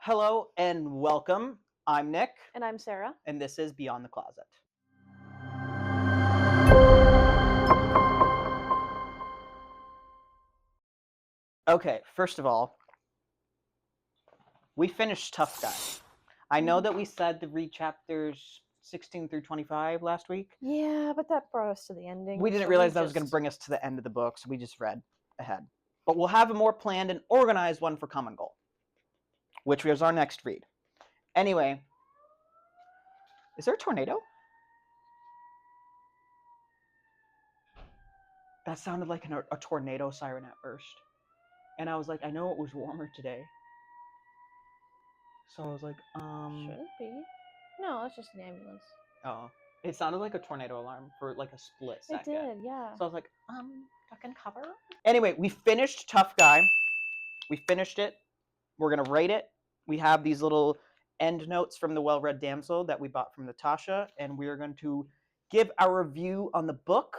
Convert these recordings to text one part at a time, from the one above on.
Hello and welcome. I'm Nick, And I'm Sarah. and this is Beyond the Closet. Okay, first of all, we finished Tough Guy. I know that we said to read chapters 16 through 25 last week. Yeah, but that brought us to the ending. We didn't realize that was going to bring us to the end of the book, so we just read ahead. But we'll have a more planned and organized one for Common Goal, which was our next read. Anyway, is there a tornado? That sounded like a tornado siren at first. And I was like, I know it was warmer today. So I was like, Shouldn't be. No, that's just an ambulance. Oh. It sounded like a tornado alarm for like a split second. It did, yeah. So I was like, duck and cover. Anyway, we finished Tough Guy. We finished it. We're going to rate it. We have these little end notes from the Well-Read Damsel that we bought from Natasha, and we're going to give our review on the book.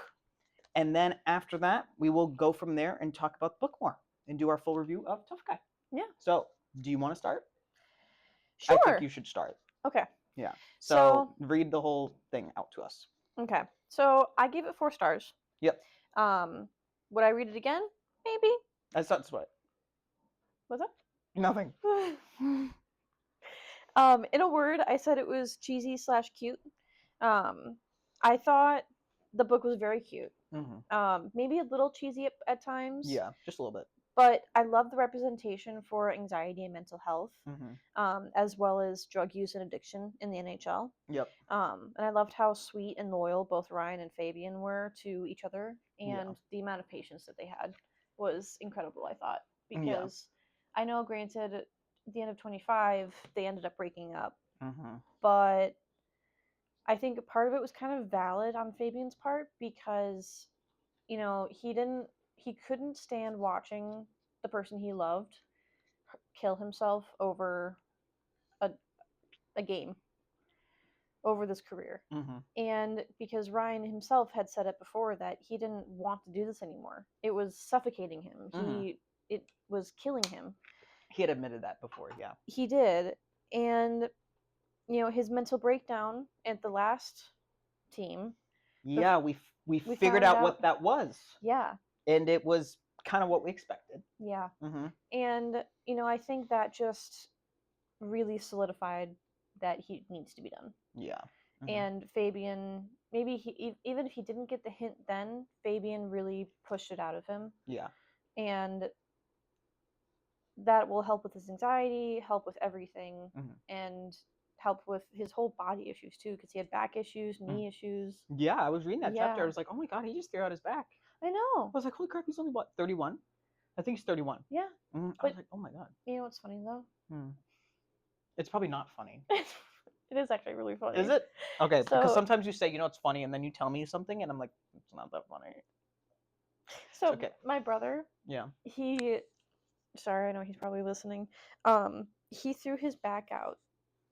And then after that, we will go from there and talk about the book more and do our full review of Tough Guy. Yeah. So, do you want to start? Sure. I think you should start. Okay. Yeah. So read the whole thing out to us. Okay. So I gave it 4 stars. Yep. Would I read it again? Maybe. That's what. What's that? Nothing. In a word, I said it was cheesy/cute. I thought the book was very cute. Mm-hmm. Maybe a little cheesy at times. Yeah, just a little bit. But I love the representation for anxiety and mental health, mm-hmm. As well as drug use and addiction in the NHL. Yep. And I loved how sweet and loyal both Ryan and Fabian were to each other, and the amount of patience that they had was incredible, I thought. Because I know, granted, at the end of 25, they ended up breaking up. Mm-hmm. But I think part of it was kind of valid on Fabian's part because, you know, he couldn't stand watching the person he loved kill himself over a game, over this career. Mm-hmm. And because Ryan himself had said it before that he didn't want to do this anymore. It was suffocating him. It was killing him. He had admitted that before, yeah. He did. And, you know, his mental breakdown at the last team. Yeah, we figured out what that was. Yeah. And it was kind of what we expected. Yeah. Mm-hmm. And, you know, I think that just really solidified that he needs to be done. Yeah. Mm-hmm. And Fabian, maybe even if he didn't get the hint then, Fabian really pushed it out of him. Yeah. And that will help with his anxiety, help with everything, and help with his whole body issues too, because he had back issues, knee issues. Yeah, I was reading that chapter. I was like, oh my god, he just threw out his back. I know. I was like, holy crap, he's only, what, 31? I think he's 31. Yeah. I was like, oh my god. You know what's funny, though? It's probably not funny. It is actually really funny. Is it? Okay, because sometimes you say, you know, it's funny, and then you tell me something, and I'm like, it's not that funny. So, my brother, sorry, I know he's probably listening, he threw his back out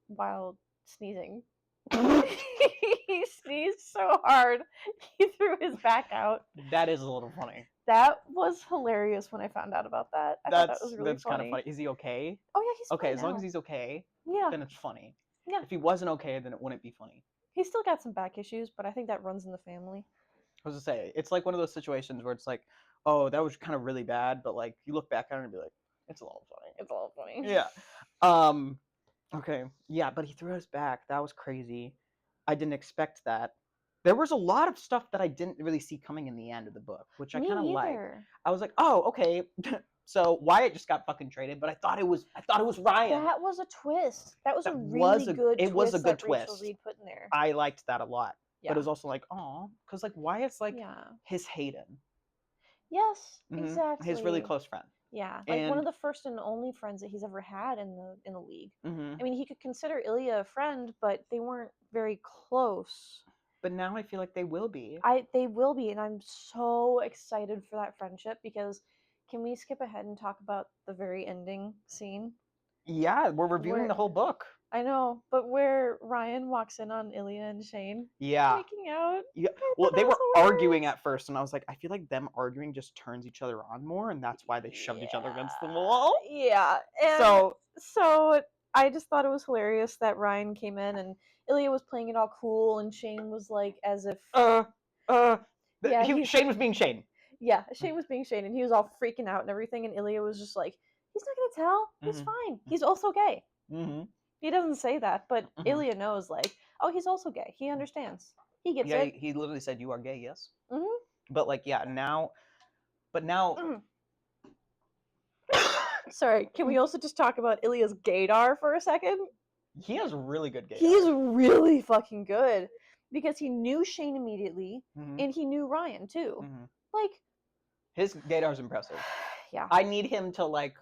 while sneezing. He sneezed so hard, he threw his back out. That is a little funny. That was hilarious when I found out about that. I thought that was really funny. Kind of funny. Is he okay? Oh yeah, he's okay. Fine As now. long as he's okay, then it's funny. Yeah. If he wasn't okay, then it wouldn't be funny. He's still got some back issues, but I think that runs in the family. I was gonna say, it's like one of those situations where it's like, oh, that was kind of really bad, but like you look back on it and be like, it's a little funny. It's a little funny. Yeah. Okay. Yeah, but he threw us back. That was crazy. I didn't expect that. There was a lot of stuff that I didn't really see coming in the end of the book, which I kind of liked. I was like, oh, okay. So Wyatt just got fucking traded, but I thought it was Ryan. That was a twist. That was a really good twist. It was a good twist. Rachel Reed put in there. I liked that a lot. Yeah. But it was also like, oh, because like Wyatt's like his Hayden. Yes, exactly. His really close friend. Yeah, like one of the first and only friends that he's ever had in the league. I mean, he could consider Ilya a friend, but they weren't very close. But now I feel like they will be. They will be, and I'm so excited for that friendship because can we skip ahead and talk about the very ending scene? Yeah, we're reviewing the whole book. I know, but where Ryan walks in on Ilya and Shane making out. Yeah. Well, they were arguing at first, and I was like, I feel like them arguing just turns each other on more, and that's why they shoved each other against the wall. Yeah. And so I just thought it was hilarious that Ryan came in and Ilya was playing it all cool, and Shane was like, as if yeah, Shane was being Shane. yeah, Shane was being Shane, and he was all freaking out and everything, and Ilya was just like, he's not gonna tell. He's fine. He's also gay. Mm-hmm. He doesn't say that, but Mhm. Ilya knows, like, oh, he's also gay. He understands. He gets Yeah, it. he literally said, "You are gay, yes." Mhm. But like, yeah, now, but now, Sorry, can we also just talk about Ilya's gaydar for a second? he has really good gaydar. He's really fucking good because he knew Shane immediately, Mhm. and he knew Ryan too. Mhm. Like, His gaydar's impressive. yeah, I need him to like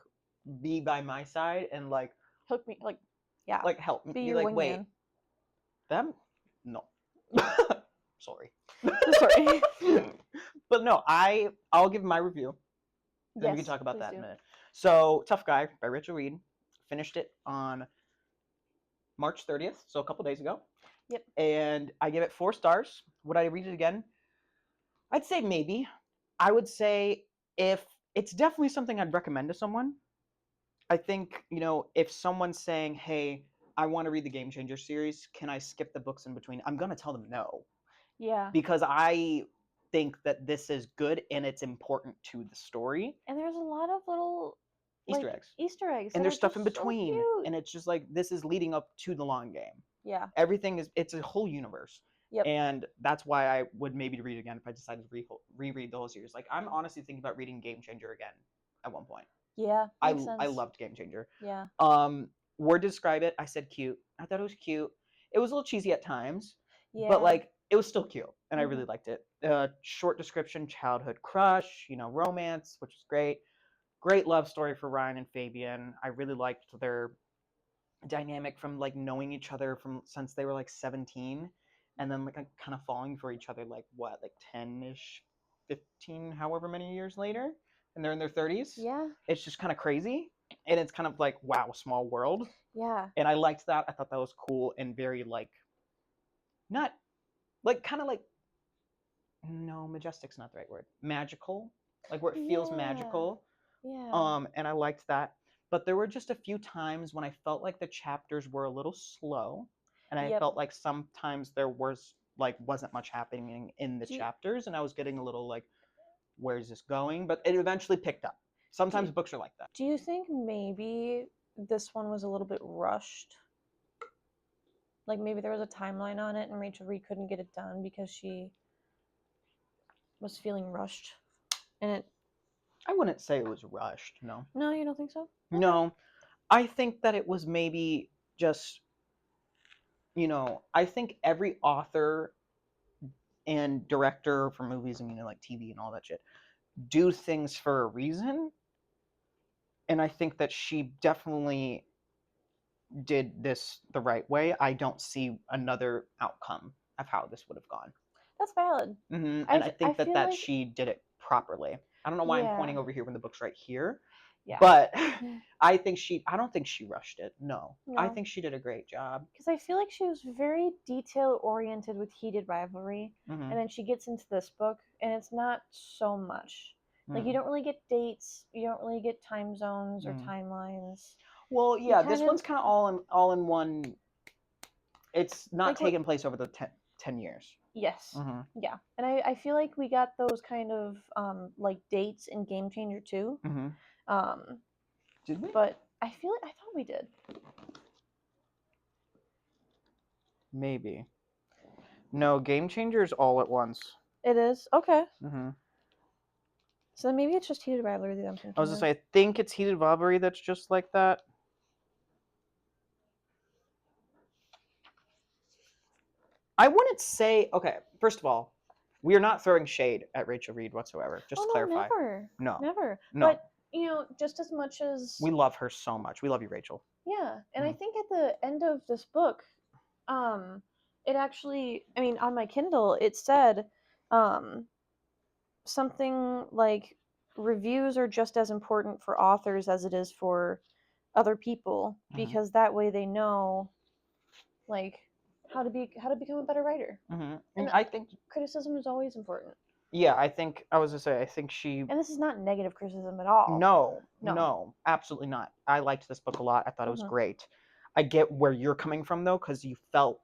be by my side and like hook me, like, yeah, like help me. be Be your like, wait, wingman. them? No. Sorry. Sorry. But no, I'll give my review. Then we can Yes, talk about please that do. in a minute. So, Tough Guy by Rachel Reed. Finished it on March 30th, so a couple days ago. Yep. And I give it 4 stars. Would I read it again? I'd say maybe. I would say if it's definitely something I'd recommend to someone. I think, if someone's saying, "Hey, I want to read the Game Changer series. Can I skip the books in between?" I'm going to tell them no. Yeah. Because I think that this is good and it's important to the story. And there's a lot of little Easter eggs. Easter eggs. And that there's are stuff in just so between. cute. And it's just like, this is leading up to the long game. Yeah. Everything it's a whole universe. Yep. And that's why I would maybe read it again if I decided to reread the whole series. Like, I'm honestly thinking about reading Game Changer again at one point. Yeah. Makes I sense. loved Game Changer. Yeah. Word to describe it, I said cute. I thought it was cute. It was a little cheesy at times. Yeah. But like, it was still cute, and I Mhm. really liked it. Short description: childhood crush, romance, which is great. Great love story for Ryan and Fabian. I really liked their dynamic from like knowing each other from since they were like 17, and then like kind of falling for each other like 10-ish, 15, however many years later, and they're in their 30s. Yeah. It's just kind of crazy, and it's kind of like, wow, small world. Yeah. And I liked that. I thought that was cool and very like, not like, kind of like, no, majestic's not the right word. Magical, like where it feels Yeah. magical. Yeah. And I liked that. But there were just a few times when I felt like the chapters were a little slow, and I Yep. felt like sometimes there wasn't much happening in the chapters, and I was getting a little like, where's this going? But it eventually picked up. Sometimes books are like that. Do you think maybe this one was a little bit rushed? Like maybe there was a timeline on it and Rachel Reed couldn't get it done because she was feeling rushed. And I wouldn't say it was rushed, no. No, you don't think so? Okay. No. I think that it was maybe just, I think every author and director for movies and like TV and all that shit do things for a reason. And I think that she definitely did this the right way. I don't see another outcome of how this would have gone. That's valid. And I think feel that like... she did it properly. I don't know why I'm pointing Yeah. over here when the book's right here. Yeah. But I don't think she rushed it. No. I No. think she did a great job. Because I feel like she was very detail oriented with Heated Rivalry, Mhm. and then she gets into this book, and it's not so much. Like you don't really get dates, you don't really get time zones or timelines. Well, yeah, this kind one's of- kind of all in one. It's not Like what- taking place over the 10 years. Yes. Mhm. Yeah. And I feel like we got those kind of like dates in Game Changer too. Mhm. Did we? But I thought we did. Maybe. No, Game Changers all at once. It is? Okay. Mhm. So then maybe it's just Heated Rivalry that I'm thinking I was gonna of. say, I think it's Heated Rivalry that's just like that. I wouldn't say. Okay, first of all, we are not throwing shade at Rachel Reed whatsoever. Just to clarify. Never. No. Never. No. But just as much as We love her so much. We love you, Rachel. Yeah, and I think at the end of this book, it actually, I mean, on my Kindle, it said, something like reviews are just as important for authors as it is for other people because that way they know, like, how to become a better writer. And I think criticism is always important. Yeah, I was gonna say, I think she. And this is not negative criticism at all. No, absolutely not. I liked this book a lot. I thought it was great. I get where you're coming from though, because you felt.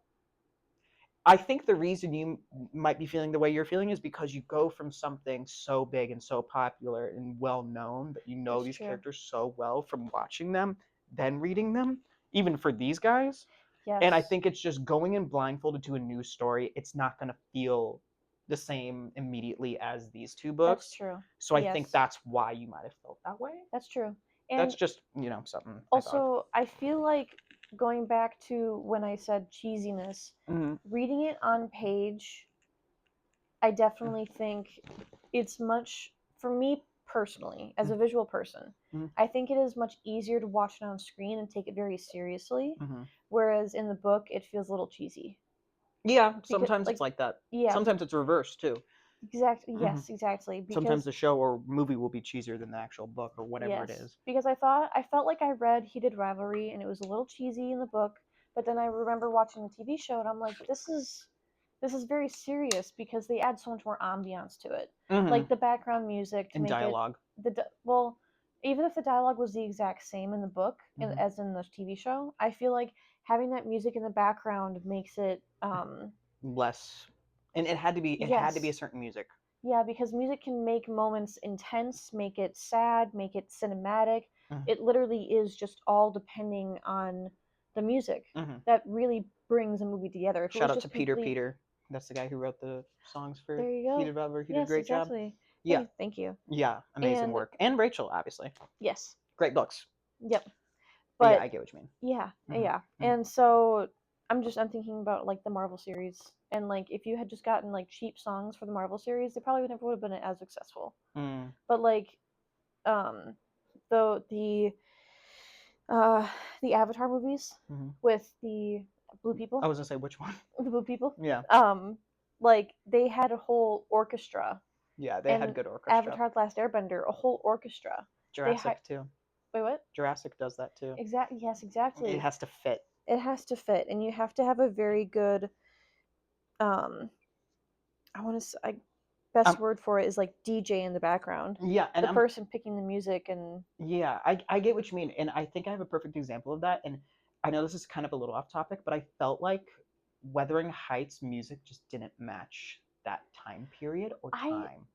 I think the reason you might be feeling the way you're feeling is because you go from something so big and so popular and well known that you know That's these true. characters so well from watching them, then reading them, even for these guys. Yes. And I think it's just going in blindfolded to a new story. It's not going to feel the same immediately as these two books. That's true. So I Yes. think that's why you might have felt that way. That's true. That's And just, something I thought. also, I feel like going back to when I said cheesiness, Mhm. reading it on page, I definitely think it's much, for me personally, as a visual person, Mhm. I think it is much easier to watch it on screen and take it very seriously, Mhm. whereas in the book, it feels a little cheesy. Yeah, Because, sometimes it's like that. yeah, Sometimes it's reversed too. exactly. Mhm. Yes, exactly. Sometimes Because the show or movie will be cheesier than the actual book or whatever it yes, is. because I felt like I read Heated Rivalry and it was a little cheesy in the book, but then I remember watching the TV show and I'm like, this is very serious because they add so much more ambiance to it, Mhm. like the background music to And make dialogue. well, even if the dialogue was the exact same in the book Mhm. as in the TV show, I feel like having that music in the background makes it Less, and it had to be. It had to be a yes. certain music. Yeah, because music can make moments intense, make it sad, make it cinematic. Mhm. It literally is just all depending on the music Mhm. that really brings a movie together. If it Shout was out just to Peter complete, Peter. That's the guy who wrote the songs for there you go. Heated Rivalry. He did a Yes, great job. exactly. Yeah, Hey, thank you. yeah, amazing And work. And Rachel, obviously, yes, great books. yep. But yeah, But I get what you mean. yeah, Mhm. yeah. Mhm. And so I'm thinking about like the Marvel series, and like if you had just gotten like cheap songs for the Marvel series, they probably never would have been as successful. Mm. But like though the Avatar movies Mhm. with the blue people, I was gonna say which one. the blue people, Yeah, like they had a whole orchestra, yeah, they had and good orchestra. Avatar: The Last Airbender, a whole orchestra. Jurassic too. Wait, what? Jurassic does that too. Yes, It exactly. has to fit. It has to fit, and you have to have a very good um I want to best Um, word for it is like DJ in the background, yeah, and the person picking the music. And yeah, I get what you mean, and I think I have a perfect example of that. And I know this is kind of a little off topic, but I felt like Wuthering Heights music just didn't match that time period or I time.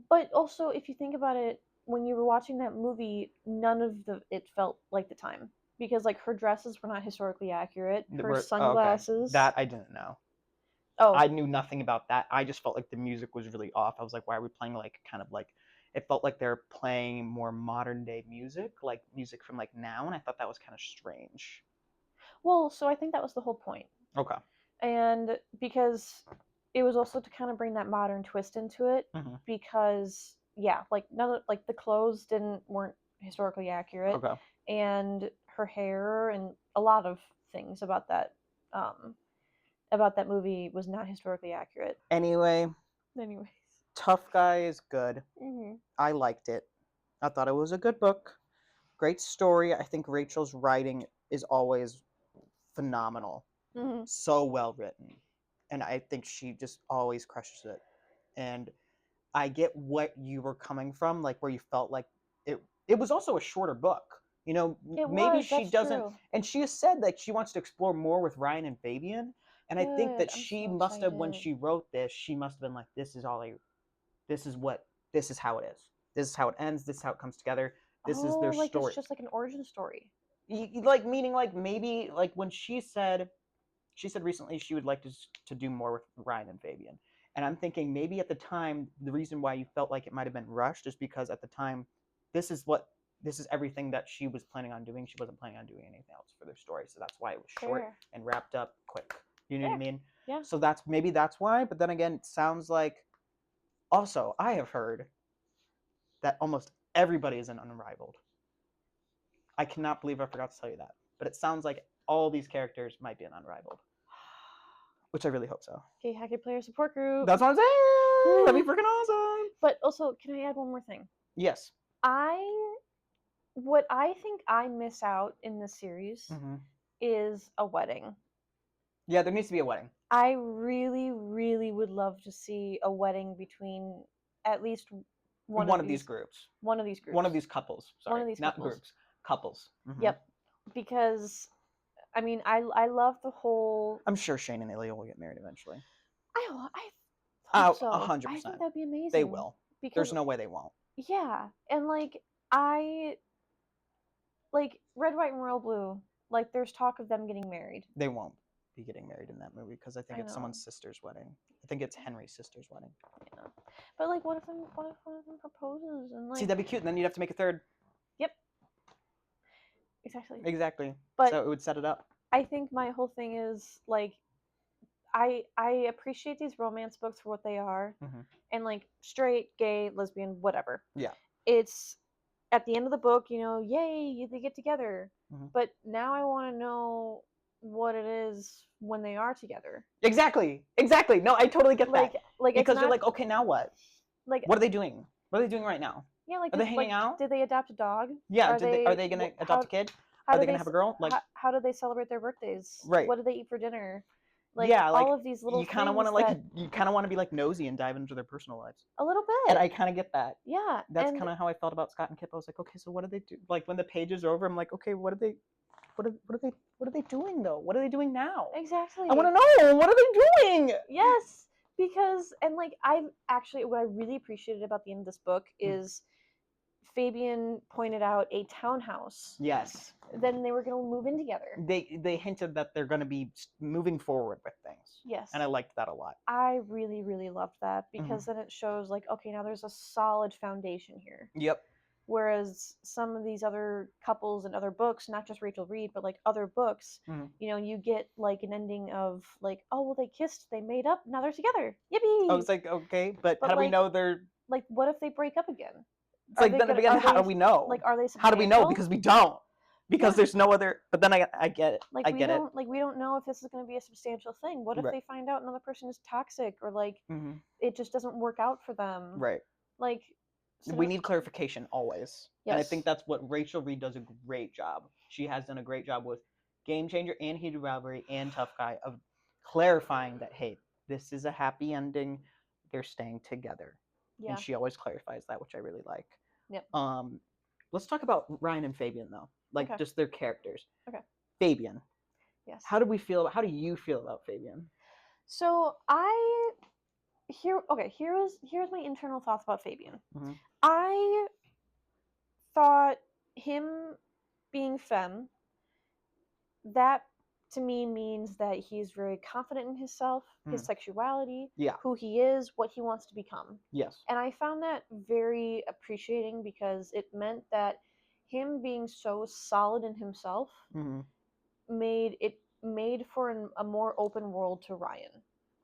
but also if you think about it, when you were watching that movie, none of it felt like the time, because like her dresses were not historically accurate, her Okay. sunglasses. That I didn't know. Oh, I knew nothing about that. I just felt like the music was really off. I was like, why are we playing like kind of like it felt like they're playing more modern day music, like music from like now, and I thought that was kind of strange. well, so I think that was the whole point. Okay. And because it was also to kind of bring that modern twist into it, Mhm. because yeah, like none of like the clothes weren't historically accurate, Okay. and her hair and a lot of things um about that movie was not historically accurate. Anyway, Anyways. Tough Guy is good. Hmm. I liked it. I thought it was a good book. Great story. I think Rachel's writing is always phenomenal. Hmm. So well written. And I think she just always crushes it. And I get what you were coming from, like where you felt like it was also a shorter book. It Maybe was. she That's doesn't, true. and she has said like she wants to explore more with Ryan and Fabian. And I think Good. that I'm she so must have, when excited. she wrote this, she must have been like, this is what, this is how it is. This is how it ends. This is how it comes together. This is Oh, their like it's story. just like an origin story. Like meaning like maybe like when she said recently she would like to do more with Ryan and Fabian. And I'm thinking maybe at the time the reason why you felt like it might have been rushed is because at the time this is what this is everything that she was planning on doing. She wasn't planning on doing anything else for their story. So that's why it was short Fair. and wrapped up quick. You know what I Fair. mean? Yeah. So that's why, but then again, it sounds like also I have heard that almost everybody is an unrivaled. I cannot believe I forgot to tell you that. But it sounds like all these characters might be an unrivaled, which I really hope so. Okay, Hacker Player Support Group. That's what I'm saying. That'd be freaking awesome. But also, can I add one more thing? Yes. I What I think I miss out in this series Mm-hmm. is a wedding. Yeah, there needs to be a wedding. I really, really would love to see a wedding between at least One of these groups. One of these groups. One of these couples. Sorry, One of these not couples. groups. Couples. Mm-hmm. Yep. Because I mean, I love the whole. I'm sure Shane and Ilya will get married eventually. I hope Oh, so. 100%. I think that'd be amazing. They will. Because There's no way they won't. yeah, and like I like Red, White, and Royal Blue. Like there's talk of them getting married. They won't be getting married in that movie because I think I it's know. someone's sister's wedding. I think it's Henry's sister's wedding. Yeah. But like, what if one of them proposes and like? See, that'd be cute. And then you'd have to make a third. Yep. Exactly. Exactly. But so it would set it up. I think my whole thing is like, I appreciate these romance books for what they are, and like straight, gay, lesbian, whatever. Yeah. It's at the end of the book, you know, yay, they get together. Mm-hmm. But now I want to know what it is when they are together. Exactly. No, I totally get that. Like because not, you're like, okay, now what? Like, what are they doing? What are they doing right now? Yeah, like are they hanging out? Did they adopt a dog? Yeah. Are they gonna adopt a kid? Are they gonna have a girl? Like, how do they celebrate their birthdays? Right. What do they eat for dinner? Like, yeah, like all of these little. You kind of want to be like nosy and dive into their personal lives. A little bit. And I kind of get that. Yeah. That's kind of how I felt about Scott and Kip. I was like, okay, so what do they do? Like when the page is over, I'm like, okay, what are they doing though? What are they doing now? Exactly. I want to know, what are they doing? Yes, because and like I actually what I really appreciated about the end of this book is Fabian pointed out a townhouse. Yes. Then they were going to move in together. They hinted that they're going to be moving forward with things. Yes. And I liked that a lot. I really, really loved that because then it shows like, okay, now there's a solid foundation here. Yep. Whereas some of these other couples and other books, not just Rachel Reed, but like other books, you know, you get like an ending of like, oh, well, they kissed, they made up, now they're together. Yippee! I was like, okay, but how do we know they're... Like, what if they break up again? It's like, then again, how do we know? Like, are they substantial? How do we know? Because we don't. Because there's no other... But then I get it. Like, I get it. Like, we don't know if this is going to be a substantial thing. What if they find out another person is toxic or, like, it just doesn't work out for them? Right. Like... So we need clarification always. Yes. And I think that's what Rachel Reed does a great job. She has done a great job with Game Changer and Heated Rivalry and Tough Guy of clarifying that, hey, this is a happy ending. They're staying together. Yeah. And she always clarifies that, which I really like. Yep. Let's talk about Ryan and Fabian, though. Like, just their characters. Okay. Fabian. Yes. How do you feel about Fabian? So, here's my internal thoughts about Fabian. I thought him being femme, that to me means that he's very confident in himself, his sexuality, who he is, what he wants to become. Yes. And I found that very appreciating because it meant that him being so solid in himself made for a more open world to Ryan.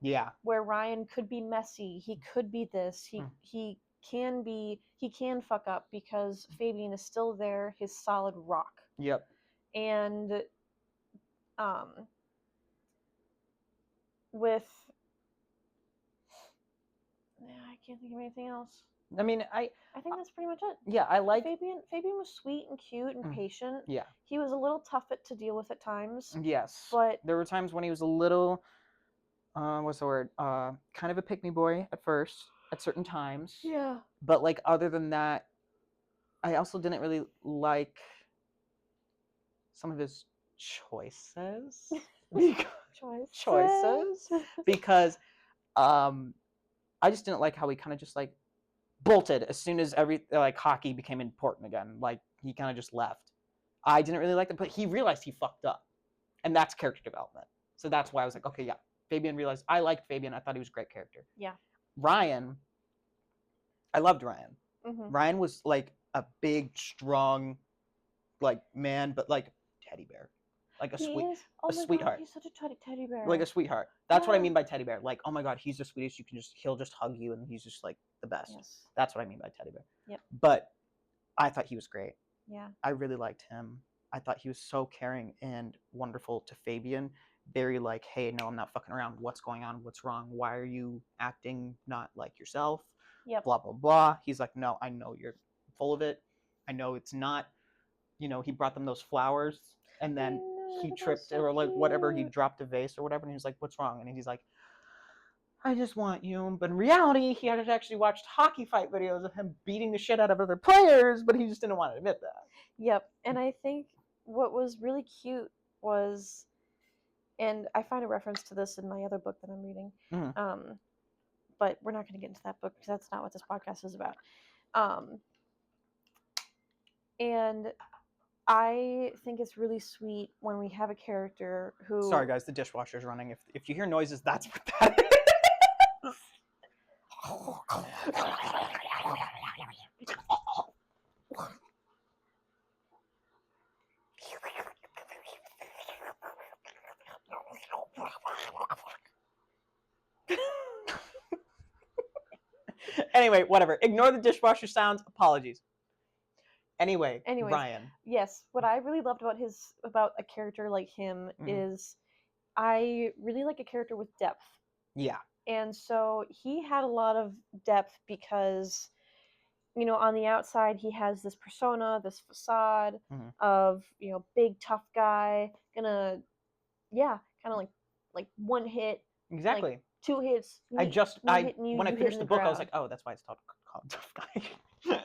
Yeah. Where Ryan could be messy, he could be this, he can fuck up because Fabian is still there, his solid rock. Yep. And with I can't think of anything else. I mean, I think that's pretty much it. Yeah, I like Fabian was sweet and cute and patient. Yeah. He was a little tough to deal with at times. Yes. But there were times when he was a little what's the word? Kind of a pick-me boy at first, at certain times. Yeah. But like other than that, I also didn't really like some of his choices. choices. Because I just didn't like how he kind of just like bolted as soon as hockey became important again. Like he kind of just left. I didn't really like that, but he realized he fucked up. And that's character development. So that's why I was like, okay, yeah. Fabian realized I liked Fabian. I thought he was a great character. Yeah. Ryan, I loved Ryan. Ryan was like a big, strong, like man, but like teddy bear, like a sweetheart. God, he's such a teddy bear. Like a sweetheart. That's what I mean by teddy bear. Like, oh my God, he's the sweetest. He'll just hug you, and he's just like the best. Yes. That's what I mean by teddy bear. Yep. But I thought he was great. Yeah. I really liked him. I thought he was so caring and wonderful to Fabian. Very like, hey, no, I'm not fucking around. What's going on? What's wrong? Why are you acting not like yourself? Yep. Blah, blah, blah. He's like, no, I know you're full of it. I know it's not, he brought them those flowers and then he tripped or like whatever. He dropped a vase or whatever. And he's like, what's wrong? And he's like, I just want you. But in reality, he had actually watched hockey fight videos of him beating the shit out of other players, but he just didn't want to admit that. Yep. And I think what was really cute was, and I find a reference to this in my other book that I'm reading. Mhm. But we're not going to get into that book because that's not what this podcast is about. And I think it's really sweet when we have a character who. Sorry, guys, the dishwasher's running. If you hear noises, that's what that is. Anyway, whatever. Ignore the dishwasher sounds. Apologies. Anyways, Ryan. Yes, what I really loved about a character like him is I really like a character with depth. Yeah. And so he had a lot of depth because, on the outside he has this persona, this facade of, big tough guy, kind of like one hit, Exactly. like 2 hits. When I finished the book, I was like, oh, that's why it's called Tough Guy. Yeah.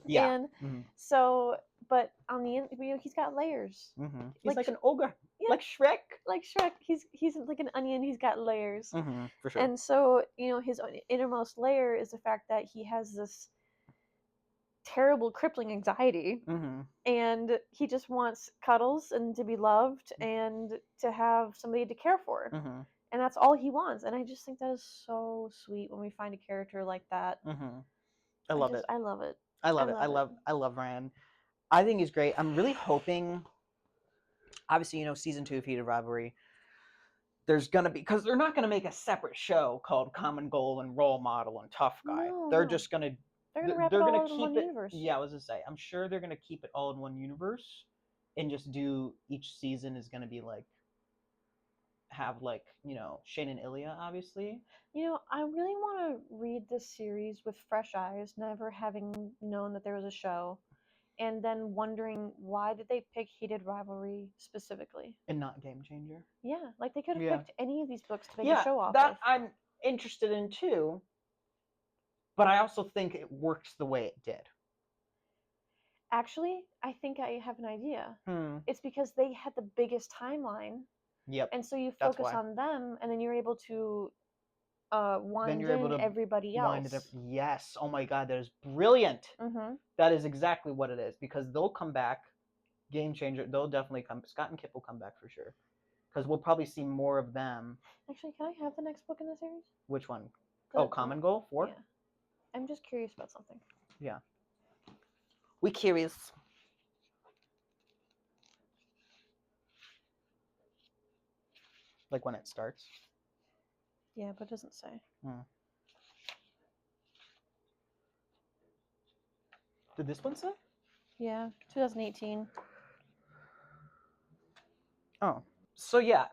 Yeah. And so, but on the end, he's got layers. He's like an ogre, like Shrek. Like Shrek, he's like an onion. He's got layers. For sure. And so, his innermost layer is the fact that he has this terrible, crippling anxiety, and he just wants cuddles and to be loved and to have somebody to care for. And that's all he wants. And I just think that is so sweet when we find a character like that. I love it. I love it. I love Ryan. I think he's great. I'm really hoping, obviously, season 2 of Heated Rivalry, there's gonna be, because they're not gonna make a separate show called Common Goal and Role Model and Tough Guy. They're just gonna wrap it all in one universe. Yeah, I was gonna say, I'm sure they're gonna keep it all in one universe and just do, each season is gonna be like, have like, Shane and Ilya, obviously. I really want to read this series with fresh eyes, never having known that there was a show, and then wondering why did they pick Heated Rivalry specifically and not Game Changer. Yeah, like they could have picked any of these books to make a show off that of. I'm interested in too, but I also think it works the way it did. Actually, I think I have an idea. It's because they had the biggest timeline. Yep. And so you focus on them, and then you're able to wind in everybody else. Yes. Oh my God, that is brilliant. That is exactly what it is, because they'll come back. Game Changer, they'll definitely come. Scott and Kip will come back for sure, because we'll probably see more of them. Actually, can I have the next book in the series? Which one? Common Goal 4? Yeah. I'm just curious about something. Yeah. We curious. Like when it starts? Yeah, but it doesn't say. Did this one say? Yeah, 2018. Oh. So yeah,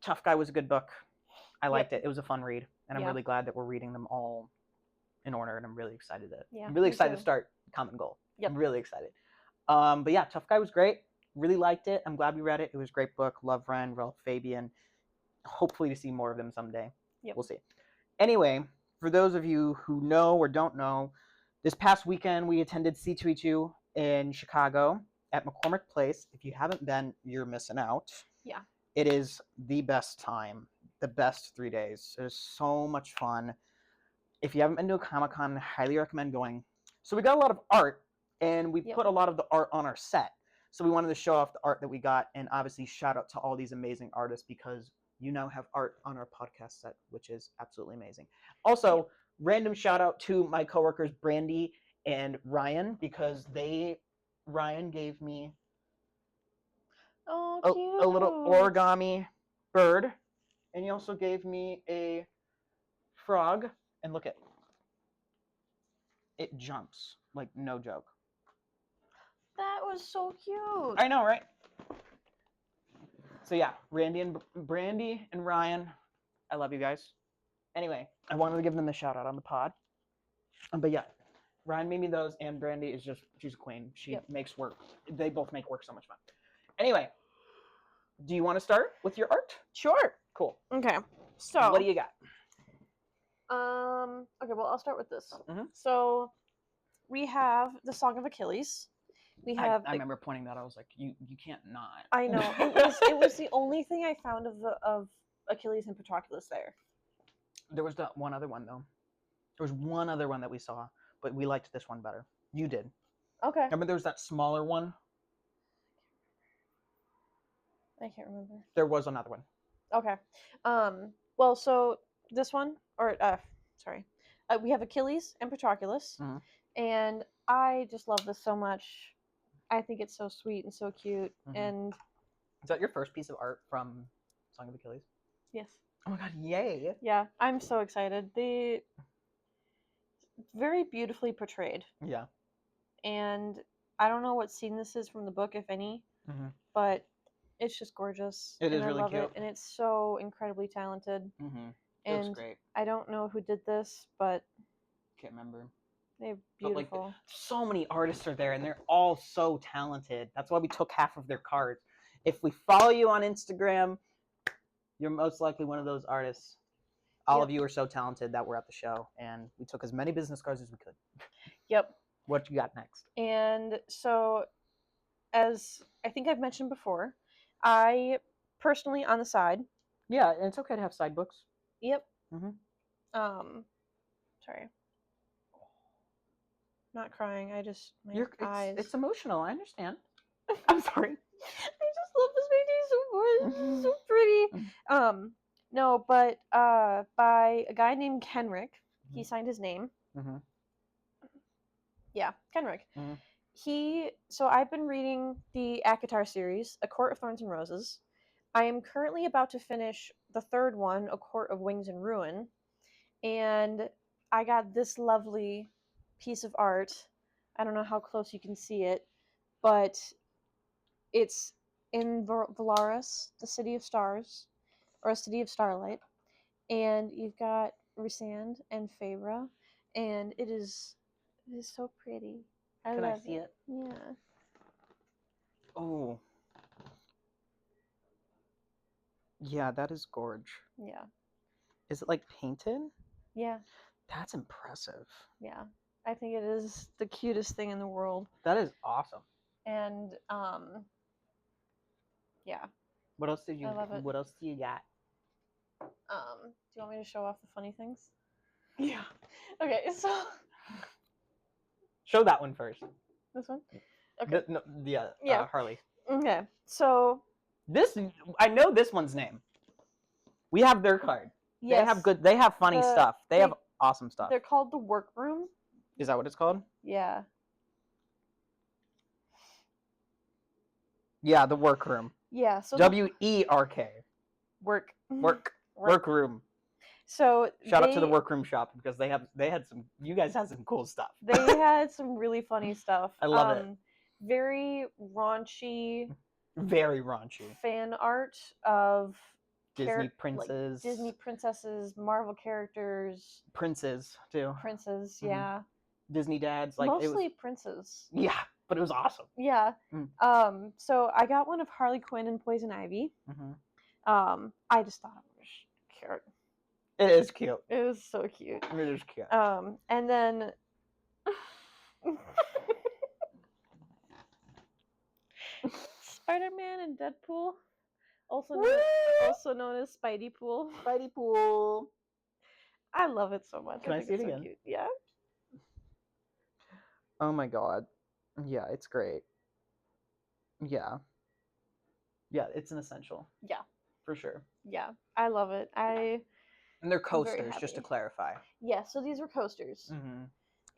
Tough Guy was a good book. I liked it. It was a fun read. And I'm really glad that we're reading them all in order, and I'm really excited to start Common Goal. I'm really excited. But yeah, Tough Guy was great. Really liked it. I'm glad we read it. It was a great book. Love Ren, Ralph Fabian. Hopefully to see more of them someday. We'll see. Anyway, for those of you who know or don't know, this past weekend we attended C2E2 in Chicago at McCormick Place. If you haven't been, you're missing out. Yeah. It is the best time. The best 3 days. It is so much fun. If you haven't been to a Comic-Con, I highly recommend going. So we got a lot of art, and we put a lot of the art on our set. So we wanted to show off the art that we got, and obviously shout out to all these amazing artists, because you now have art on our podcast set, which is absolutely amazing. Also, random shout out to my coworkers Brandy and Ryan, because Ryan gave me a little origami bird, and he also gave me a frog, and look at it, jumps like no joke. That was so cute. I know, right? So yeah, Brandy and Ryan, I love you guys. Anyway, I wanted to give them a shout out on the pod. But yeah, Ryan made me those, and Brandy is she's a queen. She makes work. They both make work so much fun. Anyway, do you want to start with your art? Sure. Cool. Okay. So what do you got? Okay, well, I'll start with this. So we have the Song of Achilles, We have. I remember pointing that. I was like, you can't not. I know it was the only thing I found of Achilles and Patroclus there. There was that one other one though. There was one other one that we saw, but we liked this one better. You did. Okay. Remember there was that smaller one? I can't remember. There was another one. Okay. Well, so this one, or sorry, we have Achilles and Patroclus, Mhm. and I just love this so much. I think it's so sweet and so cute, Mhm. and Is that your first piece of art from Song of Achilles? yes, Oh my god, yay! yeah, I'm so excited. The very beautifully portrayed, Yeah. and I don't know what scene this is from the book, if any, Mhm. but it's just gorgeous. It and is I really love cute. it, and it's so incredibly talented. Mhm. It looks And great. I don't know who did this, but Can't remember. they're But like, beautiful. so many artists are there, and they're all so talented. That's why we took half of their cards. If we follow you on Instagram, you're most likely one of those artists. All of you are so talented that we're at the show, and we took as many business cards as we could. Yep. What you got next? And so, as I think I've mentioned before, I personally on the side. Yeah, and it's okay to have side books. Yep. Mhm. Sorry. Not crying. I just my You're, eyes. it's emotional. I understand. I'm sorry. I just love this painting so much. It's so pretty. No, but by a guy named Kenrick. He signed his name. Mhm. Yeah, Kenrick. Mhm. So I've been reading the ACOTAR series, A Court of Thorns and Roses. I am currently about to finish the third one, A Court of Wings and Ruin, and I got this lovely piece of art. I don't know how close you can see it, but it's in Valaris, the city of stars, or a city of starlight, and you've got Rysand and Feyre, and it is so pretty. Can I love see it? Yeah. Oh. Yeah, that is gorge. Yeah. Is it like painted? Yeah. That's impressive. Yeah. I think it is the cutest thing in the world. That is awesome. And yeah. What else did you? I love it. What else do you got? Do you want me to show off the funny things? Yeah. Okay, so Show that one first. this one. Okay. Yeah. Harley. Okay. So This I know this one's name. We have their card. yes, They have good. They have funny stuff. They have awesome stuff. They're called the Workroom. Is that what it's called? Yeah. Yeah, the workroom. Yeah. So WERK. Workroom. So Shout out to the workroom shop because they had some. You guys had some cool stuff. They had some really funny stuff. I love it. Very raunchy. Very raunchy. Fan art of Disney princes. like Disney princesses, Marvel characters. Princes too. Princes, Mhm. yeah. Disney dads, like mostly it was, princes. yeah, but it was awesome. Yeah. Mm. So I got one of Harley Quinn and Poison Ivy. Mm-hmm. I just thought it was cute. It is cute. It was so cute. It is cute. And then Spider-Man and Deadpool, also known as Spidey Pool. Spidey Pool. I love it so much. Can I see it again? So cute. Yeah. Oh my god. Yeah, it's great. Yeah. Yeah, it's an essential. Yeah. For sure. Yeah, I love it. And they're coasters, just to clarify. Yeah, so these were coasters. Mm-hmm.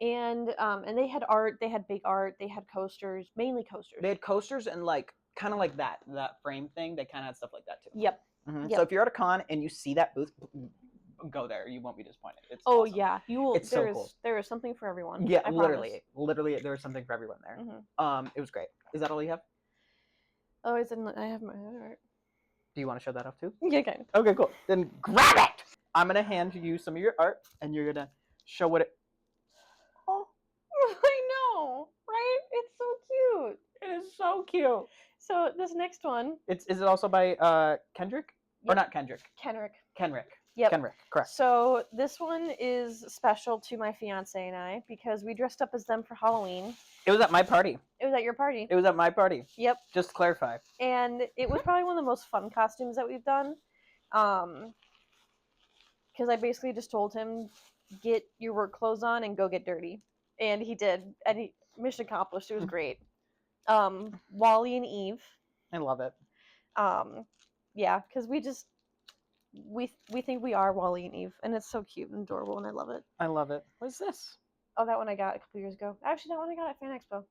And they had art, they had big art, they had coasters, mainly coasters. They had coasters and like kind of like that frame thing. They kind of had stuff like that too. Yep. Mm-hmm. Yep. So if you're at a con and you see that booth, go there. You won't be disappointed. It's awesome. Yeah, you will. It's so cool. There is something for everyone. Yeah, literally, there was something for everyone there. Mm-hmm. It was great. Is that all you have? Oh, I have my other art. Do you want to show that off too? Yeah, okay. Okay, cool. Then grab it. I'm gonna hand you some of your art, and you're gonna show what it. Oh, I know, right? It's so cute. It is so cute. So this next one. Is it also by Kendrick? Yep. Or not Kendrick? Kenrick. Kenrick. Yep. Kenrick, correct. So this one is special to my fiance and I because we dressed up as them for Halloween. It was at my party. It was at your party. It was at my party. Yep. Just to clarify. And it was probably one of the most fun costumes that we've done. Because I basically just told him, get your work clothes on and go get dirty. And he did. And mission accomplished. It was great. Wally and Eve. I love it. Yeah, because we think we are Wally and Eve, and it's so cute and adorable, and I love it. I love it. What is this? Oh, that one I got a couple years ago. Actually, that one I got at Fan Expo.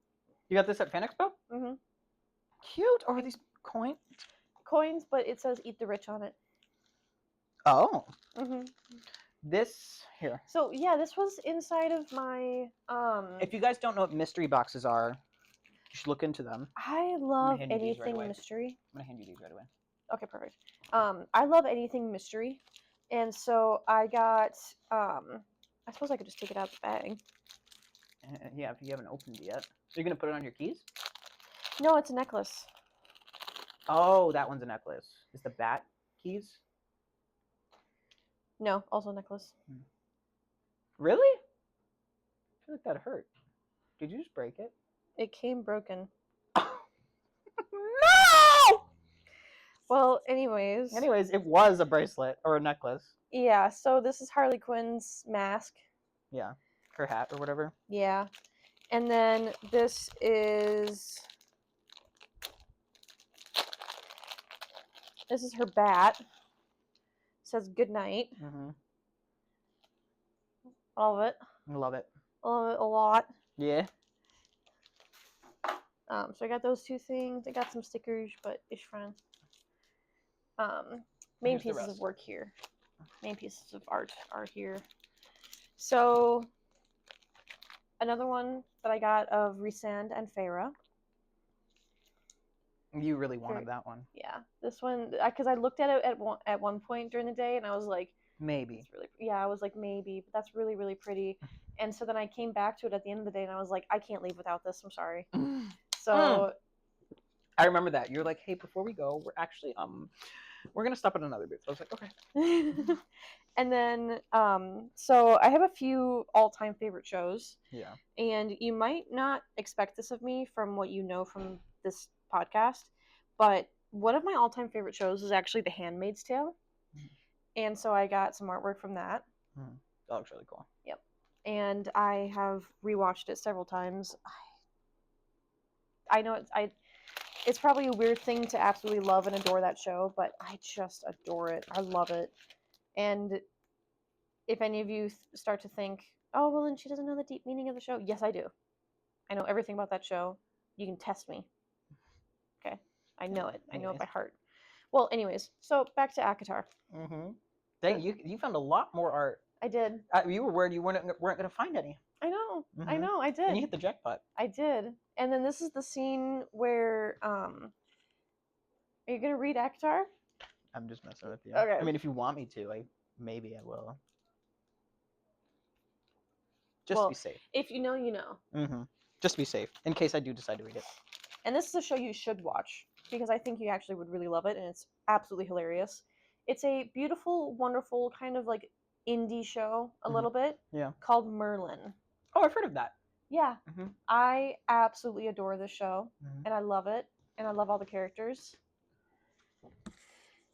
You got this at Fan Expo? Mm-hmm. Cute. Or are these coins? Coins, but it says "Eat the Rich" on it. Oh. Mm-hmm. This here. So yeah, this was inside of my. If you guys don't know what mystery boxes are, you should look into them. I love hand you these right anything away. mystery. I'm gonna hand you these right away. Okay, perfect. I love anything mystery, and so I got. I suppose I could just take it out of the bag. Yeah, if you haven't opened it yet. So you're gonna put it on your keys? No, it's a necklace. Oh, that one's a necklace. Is the bat keys? No, also a necklace. Really? I feel like that hurt. Did you just break it? It came broken. No! Well, anyways, it was a bracelet or a necklace. yeah, so this is Harley Quinn's mask. Yeah, her hat or whatever. Yeah. And then this is her bat. It says good night. Mm-hmm. All of it. I love it. I love it a lot. Yeah. So I got those two things. I got some stickers, but ish fun. Main Here's the pieces of rest. work here. Main pieces of art are here. So another one that I got of Resand and Farah. You really wanted that one. Yeah, this one because I looked at it at one point during the day and I was like, maybe. Really, yeah, I was like maybe, but that's really really pretty. And so then I came back to it at the end of the day and I was like, I can't leave without this. I'm sorry. So I remember that you're like, hey, before we go, we're actually we're gonna stop at another booth. I was like, okay. And then so I have a few all-time favorite shows. Yeah. And you might not expect this of me from what you know from this podcast, but one of my all-time favorite shows is actually The Handmaid's Tale. And so I got some artwork from that. That looks really cool. Yep. And I have rewatched it several times. I know it's probably a weird thing to absolutely love and adore that show, but I just adore it. I love it. And if any of you start to think, oh, well, then she doesn't know the deep meaning of the show. Yes, I do. I know everything about that show. You can test me. Okay. I know it. I know it by heart. Well, anyways, so back to ACOTAR. Mm-hmm. Dang, you found a lot more art. I did. You were worried you weren't going to find any. I know. Mm-hmm. I know. I did. And you hit the jackpot. I did. And then this is the scene where are you gonna read ACOTAR? I'm just messing with you. Okay. I mean, if you want me to, maybe I will. Just to be safe. If you know, you know. Mm-hmm. Just to be safe, in case I do decide to read it. And this is a show you should watch because I think you actually would really love it, and it's absolutely hilarious. It's a beautiful, wonderful kind of like indie show, a little bit. Yeah. Called Merlin. Oh, I've heard of that. Yeah. I absolutely adore this show, and I love it, and I love all the characters.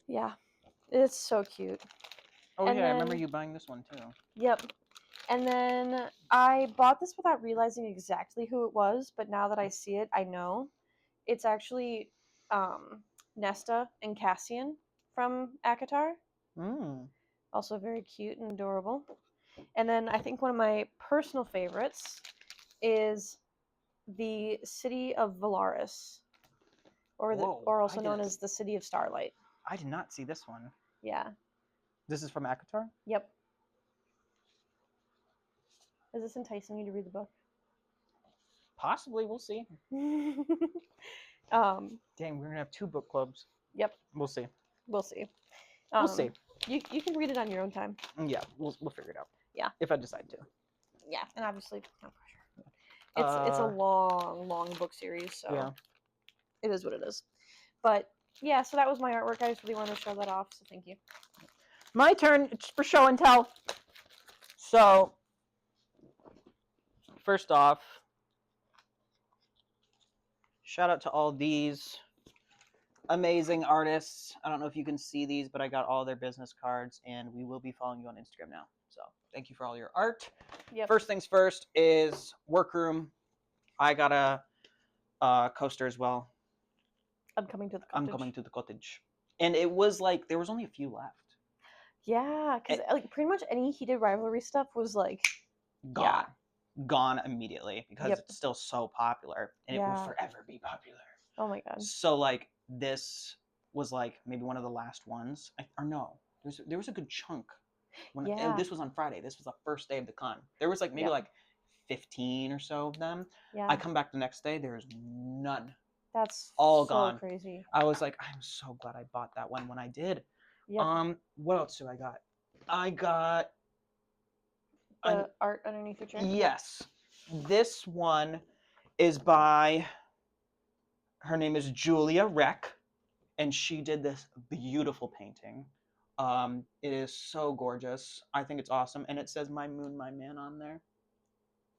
Yeah, it's so cute. Oh, and yeah, I remember you buying this one too. Yep. And then I bought this without realizing exactly who it was, but now that I see it, I know. It's actually Nesta and Cassian from ACOTAR. Also very cute and adorable. And then I think one of my personal favorites is the City of Valaris, or also known as the City of Starlight. I did not see this one. Yeah. This is from ACOTAR? Yep. Is this enticing you to read the book? Possibly, we'll see. Dang, we're gonna have 2 book clubs. Yep. We'll see. We'll see. We'll see. You can read it on your own time. Yeah, we'll figure it out. Yeah. If I decide to. Yeah, and obviously no pressure. It's a long book series, so yeah. It is what it is. But yeah, so that was my artwork. I just really wanted to show that off, so thank you. My turn. It's for show and tell. So, first off, shout out to all these amazing artists. I don't know if you can see these, but I got all their business cards, and we will be following you on Instagram now. So, thank you for all your art. Yep. First things first is Workroom. I got a coaster as well. I'm coming to the cottage. I'm coming to the cottage. And it was like, there was only a few left. Yeah, because like pretty much any heated rivalry stuff was like Gone. Gone immediately because Yep. it's still so popular and it will Yeah. forever be popular. Oh my god. So like this was like maybe one of the last ones. Or no, there was a good chunk. Yeah. And this was on Friday. This was the first day of the con. There was like maybe Yep. like 15 or so of them. Yeah. I come back the next day, there's none. That's all so gone. crazy. I was like, I'm so glad I bought that one when I did. Yep. What else do I got? I got The art underneath your chair. Yes. This one is by, her name is Julia Reck, and she did this beautiful painting. It is so gorgeous. I think it's awesome, and it says "My Moon, My Man" on there,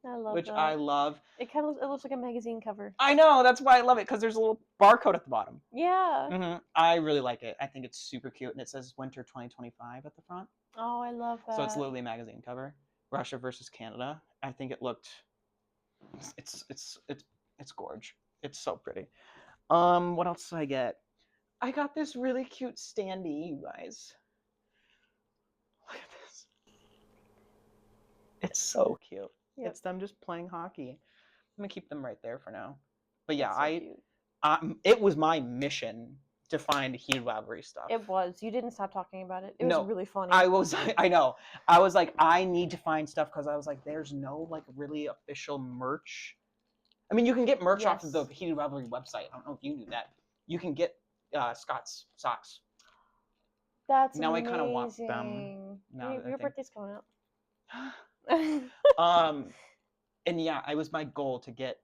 I love which that. I love. It kind of it looks like a magazine cover. I know, that's why I love it, because there's a little barcode at the bottom. Yeah. I really like it. I think it's super cute, and it says Winter 2025 at the front. Oh, I love that. So it's literally a magazine cover. Russia versus Canada. I think it looked. It's gorge. It's so pretty. What else did I get? I got this really cute standee, you guys. Look at this. It's so cute. Yep. It's them just playing hockey. I'm gonna keep them right there for now. But yeah, That's so cute. it was my mission to find heated rivalry stuff. It was. You didn't stop talking about it. It No, was really funny. I know. I was like, I need to find stuff because I was like, there's no like really official merch. I mean, you can get merch off of the Heated Rivalry website. I don't know if you knew that. You can get Scott's socks. That's now amazing. I kind of want them. Your birthday's coming up. And yeah, it was my goal to get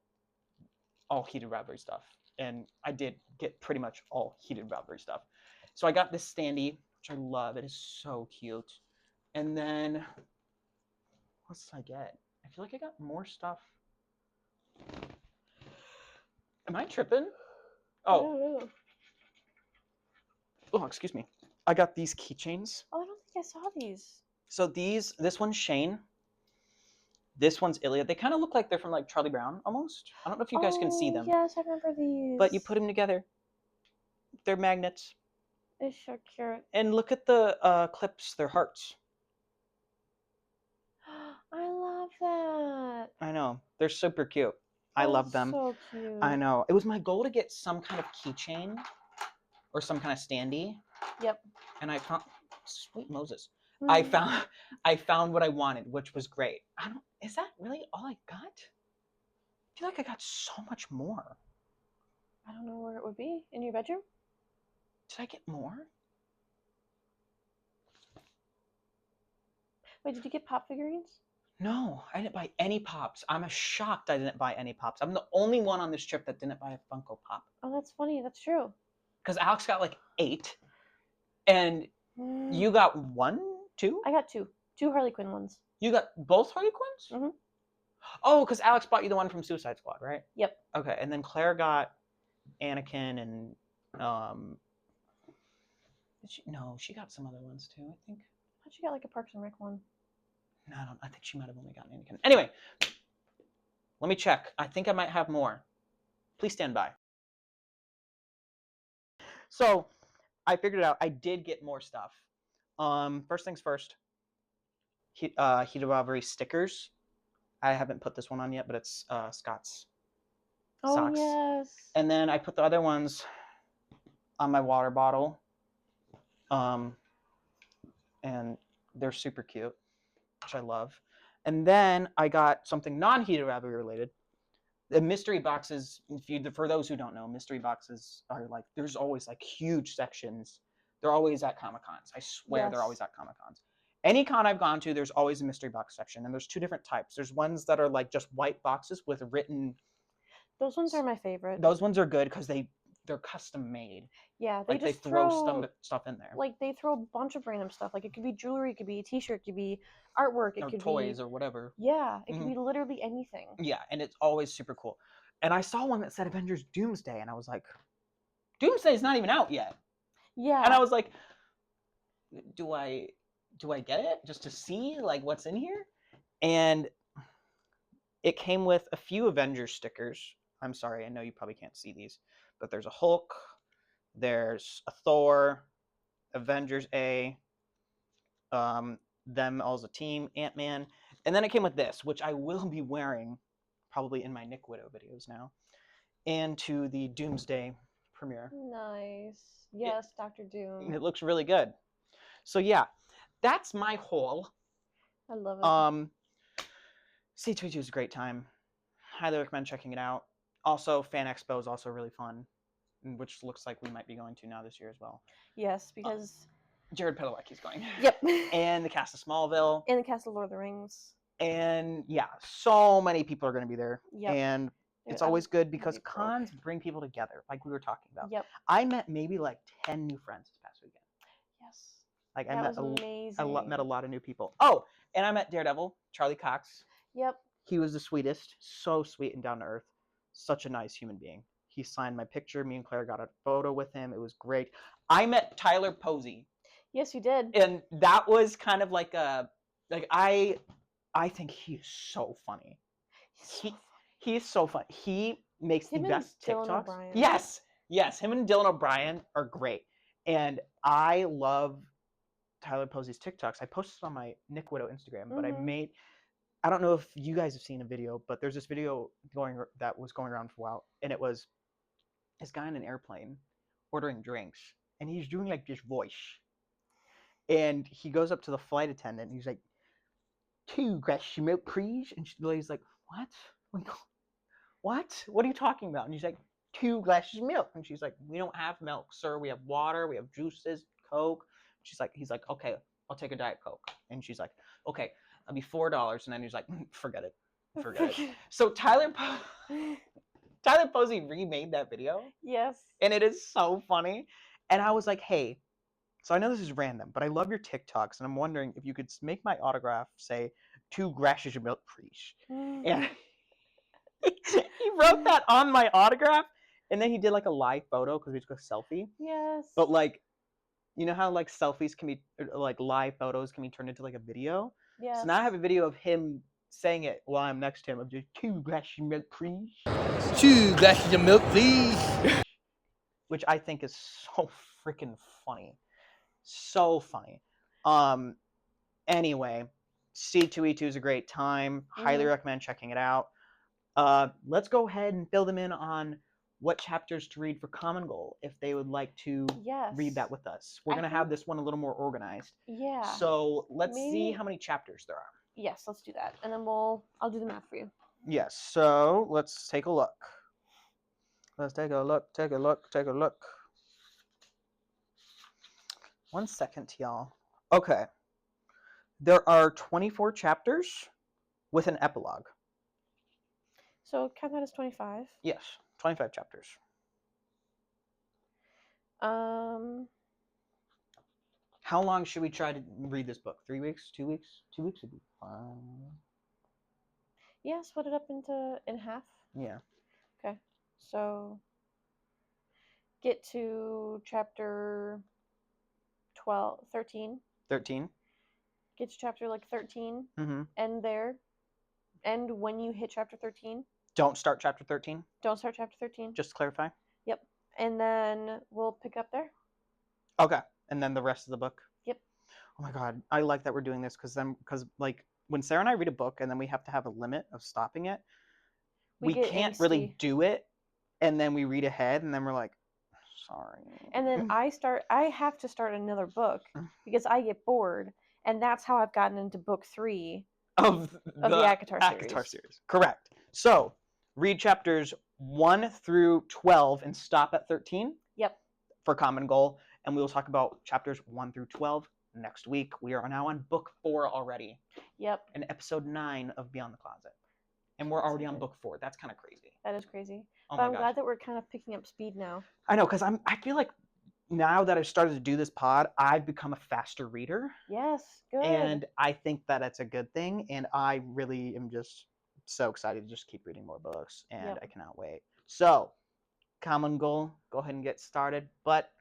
all Heated Rivalry stuff, and I did get pretty much all Heated Rivalry stuff. So I got this standee, which I love. It is so cute. And then what did I get? I feel like I got more stuff. Am I tripping? Oh, excuse me. I got these keychains. Oh, I don't think I saw these. So this one's Shane. This one's Iliad. They kind of look like they're from like Charlie Brown almost. I don't know if you guys can see them. Yes, I remember these. But you put them together. They're magnets. It's so cute. And look at the clips. They're hearts. I love that. I know. They're super cute. I love them. So cute. I know. It was my goal to get some kind of keychain or some kind of standee. Yep. And I found, sweet Moses. I found what I wanted, which was great. Is that really all I got? I feel like I got so much more. I don't know where it would be. In your bedroom? Did I get more? Wait, did you get pop figurines? No, I didn't buy any pops. I'm shocked I didn't buy any pops. I'm the only one on this trip that didn't buy a Funko Pop. Oh, that's funny. That's true. Because Alex got like 8. And you got 1, 2? I got 2. 2 Harley Quinn ones. You got both Harley Quinns? Mm-hmm. Oh, because Alex bought you the one from Suicide Squad, right? Yep. Okay, and then Claire got Anakin and she got some other ones too, I think. I thought she got like a Parks and Rec one. No, I think she might have only gotten Anakin. Anyway, let me check. I think I might have more. Please stand by. So, I figured it out. I did get more stuff. First things first. Heated Rivalry stickers. I haven't put this one on yet, but it's Scott's socks. Oh, yes. And then I put the other ones on my water bottle. And they're super cute, which I love. And then I got something non-Heated Rivalry related. The mystery boxes, for those who don't know, mystery boxes are like, there's always like huge sections. They're always at Comic-Cons. I swear they're always at Comic-Cons. Any con I've gone to, there's always a mystery box section. And there's 2 different types. There's ones that are like just white boxes with written. Those ones are my favorite. Those ones are good because they they're custom made. Yeah, they Like just they throw throw stuff in there. like they throw a bunch of random stuff. Like it could be jewelry, it could be a T-shirt, it could be artwork, it Or could toys be or whatever. it could Mhm. be literally anything. Yeah, and it's always super cool. And I saw one that said Avengers Doomsday, and I was like, Doomsday's not even out yet. Yeah. And I was like, do I get it just to see like what's in here? And it came with a few Avengers stickers. I'm sorry, I know you probably can't see these, but there's a Hulk, there's a Thor, Avengers A, them all as a team, Ant-Man, and then it came with this, which I will be wearing probably in my Nick Widow videos now, and to the Doomsday premiere. Nice. Yes, Dr. Doom. It looks really good. So yeah, that's my haul. I love it. C2E2 is a great time. Highly recommend checking it out. Also, Fan Expo is also really fun, which looks like we might be going to now this year as well. Yes, because Jared Padalecki's going. Yep. And the cast of Smallville. And the cast of Lord of the Rings. And yeah, so many people are going to be there. Yep. And Dude, it's always good because be broke. cons bring people together, like we were talking about. Yep. I met maybe like 10 new friends this past weekend. Yes. Like That I met was amazing. met a lot of new people. Oh, and I met Daredevil, Charlie Cox. Yep. He was the sweetest, so sweet and down to earth. Such a nice human being. He signed my picture. Me and Claire got a photo with him. It was great. I met Tyler Posey. Yes, you did. And that was kind of like a I think he is so funny. He's so funny. He makes Him the and best Dylan TikToks. O'Brien. Yes, him and Dylan O'Brien are great. And I love Tyler Posey's TikToks. I posted on my Nick Widow Instagram, but I don't know if you guys have seen a video, but there's this video that was going around for a while, and it was this guy in an airplane ordering drinks, and he's doing like this voice. And he goes up to the flight attendant, and he's like, 2 glasses of milk, please. And the lady's like, what? Like, what? What are you talking about? And he's like, 2 glasses of milk. And she's like, we don't have milk, sir. We have water. We have juices, Coke. He's like, okay, I'll take a Diet Coke. And she's like, okay, that'll be $4. And then he's like, forget it. So Tyler Posey remade that video. Yes. And it is so funny. And I was like, hey, so I know this is random, but I love your TikToks, and I'm wondering if you could make my autograph say 2 glasses of milk, please. And he wrote that on my autograph, and then he did like a live photo because we took a selfie. Yes. But like, you know how like selfies can be, like live photos can be turned into like a video? Yes. So now I have a video of him saying it while I'm next to him. I'm just 2 glasses of milk, please. 2 glasses of milk, please. Which I think is so freaking funny. So funny. Anyway, C2E2 is a great time. Highly recommend checking it out. Let's go ahead and fill them in on what chapters to read for Common Goal if they would like to read that with us. We're going to have this one a little more organized. Yeah. So let's see how many chapters there are. Yes, let's do that. And then I'll do the math for you. Yes, so let's take a look. Let's take a look. 1 second, y'all. Okay. There are 24 chapters with an epilogue. So count that as 25. Yes, 25 chapters. How long should we try to read this book? 3 weeks? 2 weeks? 2 weeks would be fine. Yeah, split it up in half. Yeah. Okay. So get to chapter 13. 13. Get to chapter 13. Mm-hmm. End there. End when you hit chapter 13. Don't start chapter 13? Don't start chapter 13. Just to clarify? Yep. And then we'll pick up there. Okay. And then the rest of the book? Yep. Oh my god. I like that we're doing this because like when Sarah and I read a book and then we have to have a limit of stopping it, we can't really do it, and then we read ahead and then we're like, sorry. And then I have to start another book because I get bored, and that's how I've gotten into book 3 of the ACOTAR series. Correct. So read chapters 1 through 12 and stop at 13. Yep. For Common Goal, and we will talk about chapters 1 through 12 next week. We are now on book 4 already. Yep. And episode 9 of Beyond the Closet. And we're already on book 4. That's kind of crazy. That is crazy. Oh But my I'm gosh. glad that we're kind of picking up speed now. I know, because I feel like now that I've started to do this pod, I've become a faster reader. Yes, good. And I think that it's a good thing. And I really am just so excited to just keep reading more books. And Yep. I cannot wait. So, common goal, go ahead and get started. But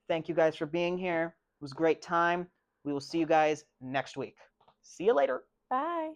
thank you guys for being here. It was a great time. We will see you guys next week. See you later. Bye.